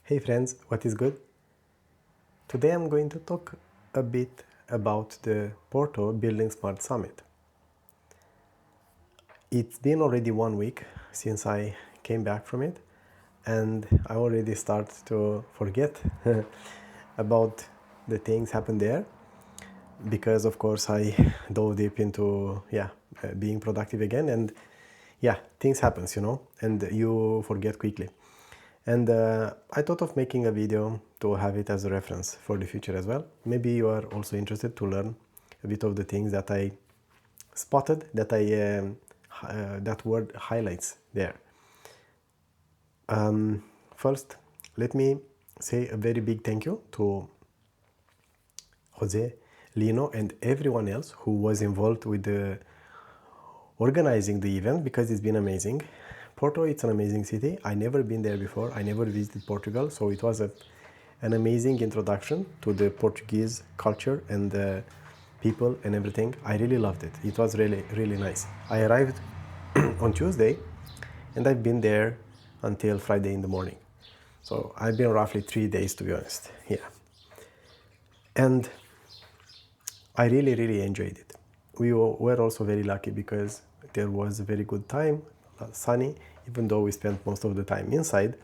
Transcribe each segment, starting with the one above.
Hey friends, what is good? Today I'm going to talk a bit about the Porto Building Smart Summit. It's been already 1 week since I came back from it, and I already start to forget about the things happened there because of course I dove deep into being productive again, and things happens, and you forget quickly. And I thought of making a video to have it as a reference for the future as well. Maybe you are also interested to learn a bit of the things that I spotted, that word highlights there. First, let me say a very big thank you to Jose, Lino, and everyone else who was involved with organizing the event, because it's been amazing. Porto, it's an amazing city. I never been there before. I never visited Portugal, so it was an amazing introduction to the Portuguese culture and the people and everything. I really loved it. It was really, really nice. I arrived on Tuesday, and I've been there until Friday in the morning. So I've been roughly 3 days, to be honest. Yeah. And I really, really enjoyed it. We were also very lucky because there was a very good time, sunny, even though we spent most of the time inside,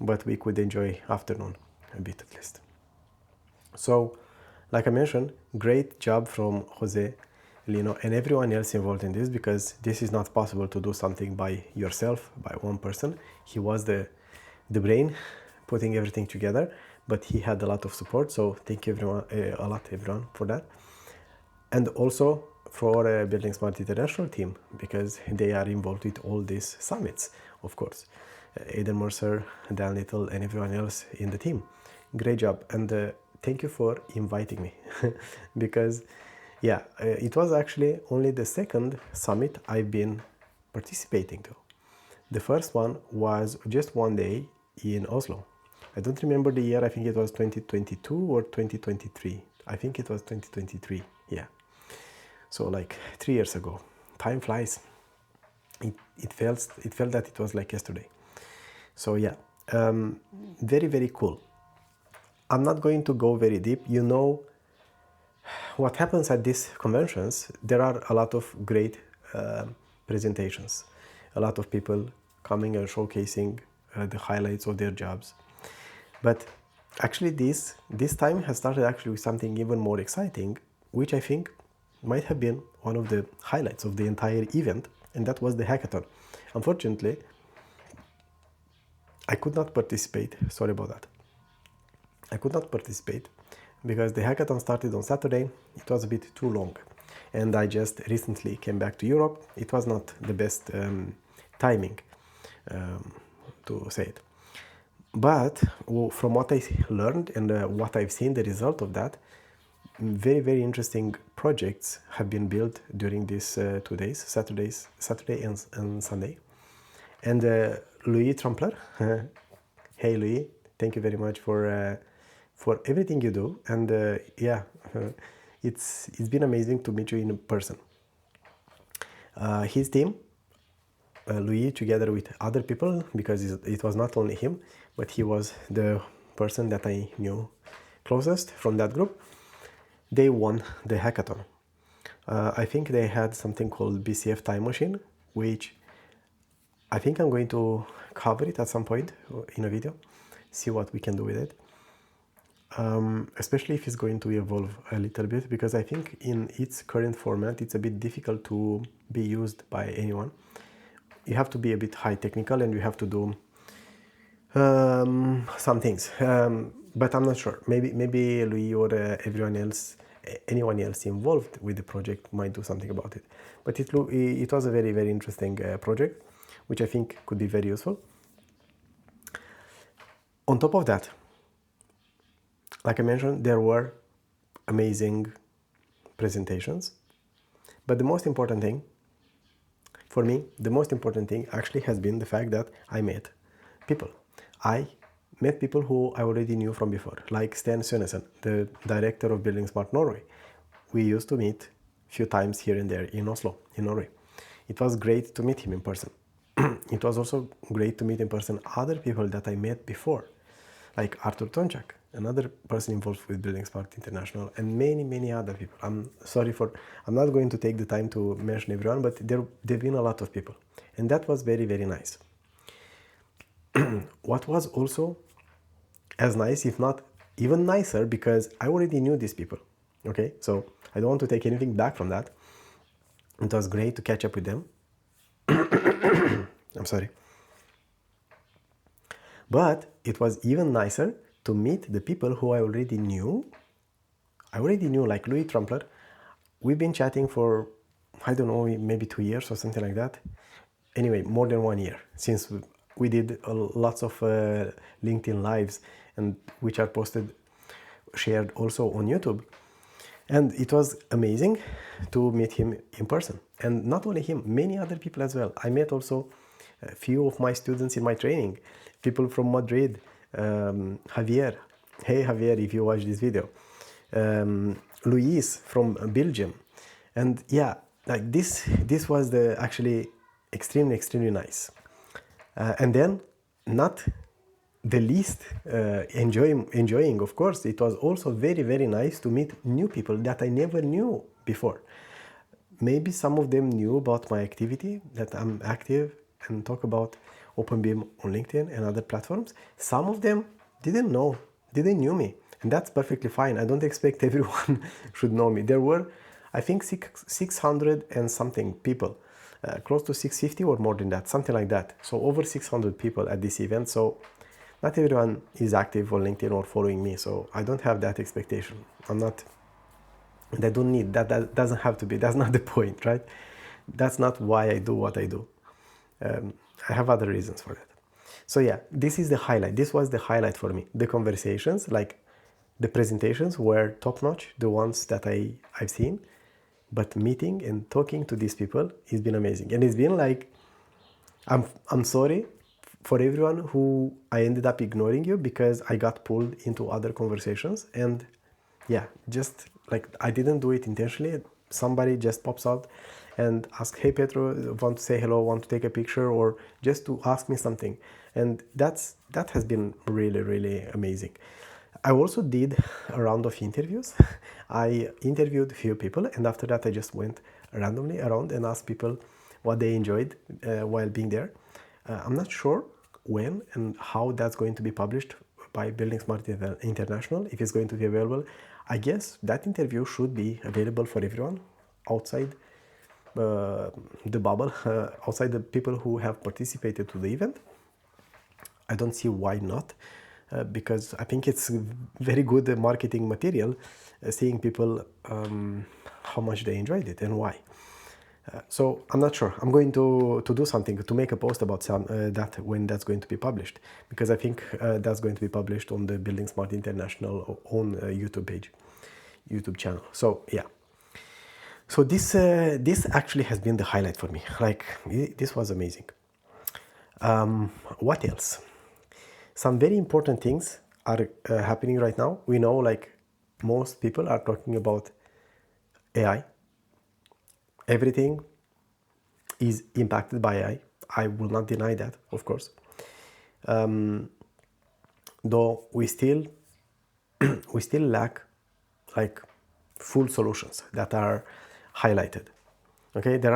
but we could enjoy afternoon a bit at least. So, like I mentioned, great job from Jose, Lino, and everyone else involved in this, because this is not possible to do something by yourself, by one person. He was the brain putting everything together, but he had a lot of support, so thank you everyone, everyone for that. And also for buildingSMART International team, because they are involved with all these summits, of course. Aidan Mercer, Dan Little, and everyone else in the team. Great job, and thank you for inviting me, because it was actually only the second summit I've been participating to. The first one was just one day in Oslo. I don't remember the year. I think it was 2022 or 2023. I think it was 2023, yeah. So like 3 years ago. Time flies. It felt that it was like yesterday. So yeah, very, very cool. I'm not going to go very deep. You know what happens at these conventions. There are a lot of great presentations, a lot of people coming and showcasing the highlights of their jobs. But actually this time has started actually with something even more exciting, which I think might have been one of the highlights of the entire event, and that was the hackathon. Unfortunately, I could not participate. Sorry about that. I could not participate because the hackathon started on Saturday. It was a bit too long, and I just recently came back to Europe. It was not the best timing, to say it. But from what I learned and what I've seen, the result of that, very, very interesting projects have been built during these 2 days, Saturday and Sunday. And Louis Trampler, hey Louis, thank you very much for everything you do. And it's been amazing to meet you in person. His team, Louis, together with other people, because it was not only him, but he was the person that I knew closest from that group. They won the hackathon. I think they had something called BCF Time Machine, which I think I'm going to cover it at some point in a video, see what we can do with it. Especially if it's going to evolve a little bit, because I think in its current format, it's a bit difficult to be used by anyone. You have to be a bit high technical, and you have to do some things, but I'm not sure. Maybe Louis or everyone else, anyone else involved with the project might do something about it. But it was a very, very interesting project, which I think could be very useful. On top of that, like I mentioned, there were amazing presentations, but the most important thing for me, actually has been the fact that I met people. I met people who I already knew from before, like Sten Sønesen, the director of buildingSMART Norway. We used to meet a few times here and there in Oslo, in Norway. It was great to meet him in person. It was also great to meet in person other people that I met before, like Arthur Tonchak, another person involved with buildingSMART International, and many other people. I'm not going to take the time to mention everyone, but there've been a lot of people, and that was very nice. What was also as nice, if not even nicer, because I already knew these people. Okay, so I don't want to take anything back from that. It was great to catch up with them. I'm sorry. But it was even nicer to meet the people who I already knew. Like Louis Trumpler. We've been chatting for, I don't know, maybe 2 years or something like that. Anyway, more than 1 year, since we did lots of LinkedIn lives, and which are shared also on YouTube. And it was amazing to meet him in person. And not only him, many other people as well. I met also a few of my students in my training, people from Madrid, Javier. Hey Javier, if you watch this video. Luis from Belgium. And yeah, like this was actually extremely nice. And then, not the least enjoying, of course, it was also very nice to meet new people that I never knew before. Maybe some of them knew about my activity, that I'm active and talk about openBIM on LinkedIn and other platforms. Some of them didn't know me, and that's perfectly fine. I don't expect everyone should know me. There were, I think, 600 and something people, close to 650 or more than that, something like that. So over 600 people at this event. So not everyone is active on LinkedIn or following me, so I don't have that expectation. I don't need that. That doesn't have to be. That's not the point, right? That's not why I do what I do. I have other reasons for that. So yeah, this is the highlight. This was the highlight for me. The conversations, like the presentations, were top-notch, the ones that I've seen. But meeting and talking to these people has been amazing. And it's been like, I'm sorry for everyone who I ended up ignoring you, because I got pulled into other conversations. And yeah, just like, I didn't do it intentionally. Somebody just pops out and asks, hey Petro, want to say hello, want to take a picture, or just to ask me something. And that has been really amazing. I also did a round of interviews. I interviewed a few people, and after that I just went randomly around and asked people what they enjoyed while being there. I'm not sure when and how that's going to be published by buildingSMART International, if it's going to be available. I guess that interview should be available for everyone outside the bubble, outside the people who have participated to the event. I don't see why not, because I think it's very good marketing material, seeing people how much they enjoyed it and why. So I'm not sure. I'm going to do something to make a post about that when that's going to be published, because I think that's going to be published on the buildingSMART International own YouTube channel. So yeah. So this actually has been the highlight for me. Like, this was amazing. What else? Some very important things are happening right now. We know, like, most people are talking about AI. Everything is impacted by AI. I will not deny that, of course. Though we still lack, like, full solutions that are highlighted. Okay, there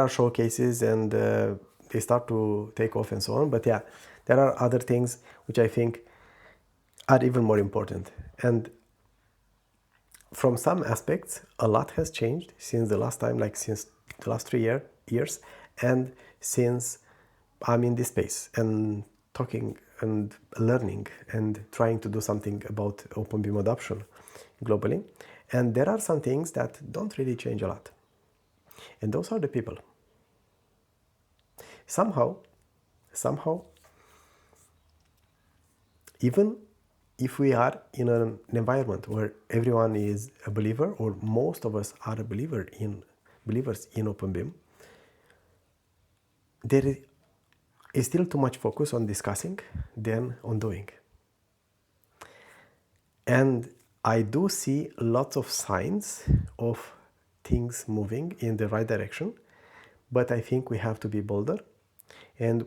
are showcases, and they start to take off and so on. But yeah, there are other things which I think are even more important. And from some aspects, a lot has changed since the last time, like since the last 3 years, and since I'm in this space and talking and learning and trying to do something about openBIM adoption globally. And there are some things that don't really change a lot. And those are the people. Somehow, even if we are in an environment where everyone is a believer, or most of us are believers in openBIM, there is still too much focus on discussing than on doing. And I do see lots of signs of things moving in the right direction, but I think we have to be bolder and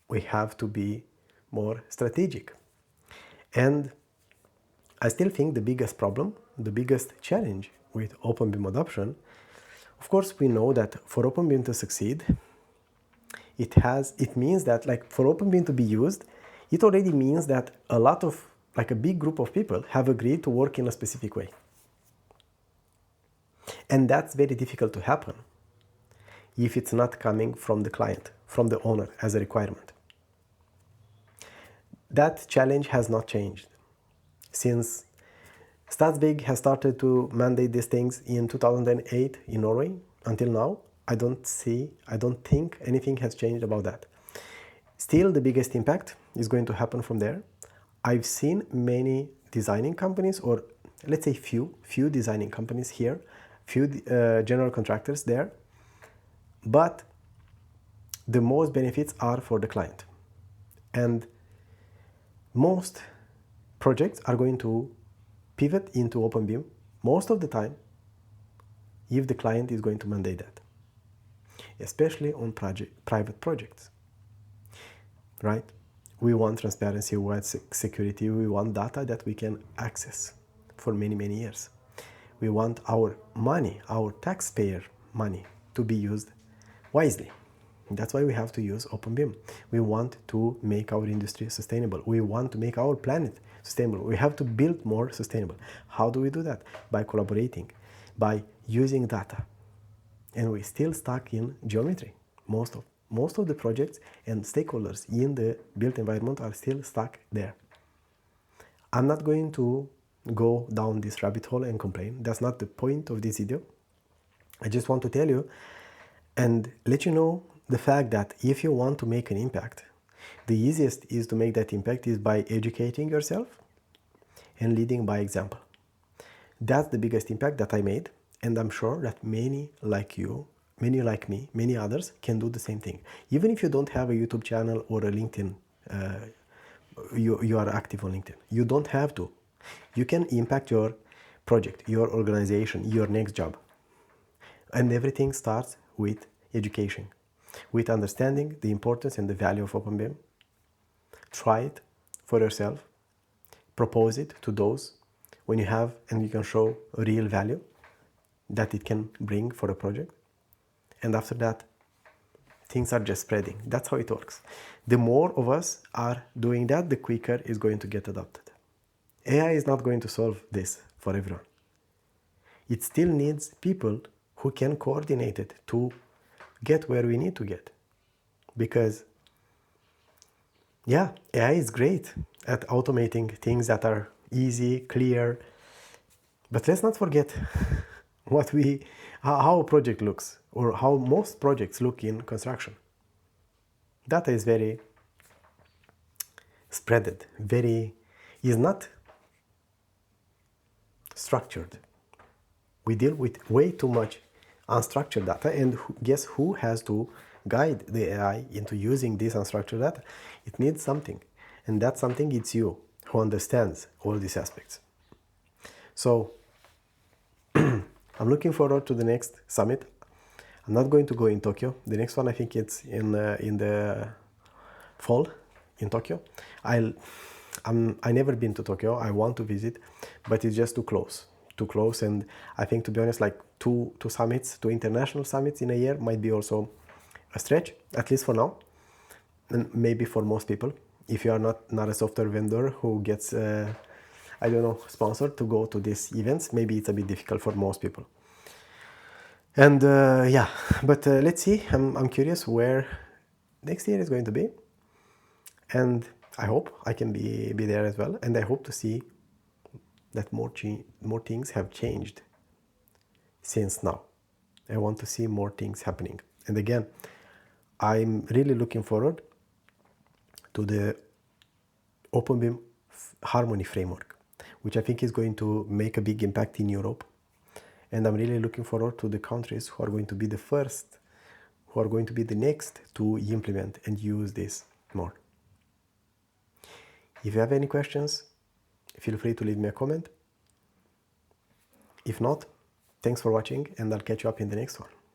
we have to be more strategic. And I still think the biggest problem, the biggest challenge with openBIM adoption, of course, we know that for openBIM to succeed, it means that, like, for openBIM to be used, it already means that a big group of people have agreed to work in a specific way. And that's very difficult to happen if it's not coming from the client, from the owner as a requirement. That challenge has not changed. Since Statsbygg has started to mandate these things in 2008 in Norway, until now, I don't think anything has changed about that. Still, the biggest impact is going to happen from there. I've seen many designing companies, or let's say few designing companies here, few general contractors there, but the most benefits are for the client. And most projects are going to pivot into openBIM most of the time if the client is going to mandate that, especially on private projects, right? We want transparency, we want security, we want data that we can access for many, many years. We want our money, our taxpayer money, to be used wisely. That's why we have to use openBIM. We want to make our industry sustainable. We want to make our planet sustainable. We have to build more sustainable. How do we do that? By collaborating, by using data. And we're still stuck in geometry. Most of the projects and stakeholders in the built environment are still stuck there. I'm not going to go down this rabbit hole and complain. That's not the point of this video. I just want to tell you and let you know the fact that if you want to make an impact, the easiest is to make that impact is by educating yourself and leading by example. That's the biggest impact that I made, and I'm sure that many like you, many like me, many others can do the same thing. Even if you don't have a YouTube channel or a LinkedIn, you are active on LinkedIn. You don't have to. You can impact your project, your organization, your next job. And everything starts with education, with understanding the importance and the value of openBIM. Try it for yourself. Propose it to those when you have and you can show real value that it can bring for a project. And after that, things are just spreading. That's how it works. The more of us are doing that, the quicker it's going to get adopted. AI is not going to solve this for everyone. It still needs people who can coordinate it to get where we need to get. Because, yeah, AI is great at automating things that are easy, clear. But let's not forget how a project looks, or how most projects look in construction. Data is very spreaded, is not structured. We deal with way too much unstructured data, and guess who has to guide the AI into using this unstructured data? It needs something, and that something it's you who understands all these aspects. So I'm looking forward to the next summit. I'm not going to go in Tokyo. The next one, I think it's in the fall in Tokyo. I never been to Tokyo. I want to visit, but it's just too close. And I think, to be honest, like two international summits in a year might be also a stretch, at least for now, and maybe for most people. If you are not a software vendor who gets, sponsored to go to these events, maybe it's a bit difficult for most people. And let's see. I'm curious where next year is going to be, and I hope I can be there as well. And I hope to see that more things have changed since now. I want to see more things happening. And again, I'm really looking forward to the openBIM Harmony framework, which I think is going to make a big impact in Europe. And I'm really looking forward to the countries who are going to be the first, who are going to be the next to implement and use this more. If you have any questions, feel free to leave me a comment. If not, thanks for watching, and I'll catch you up in the next one.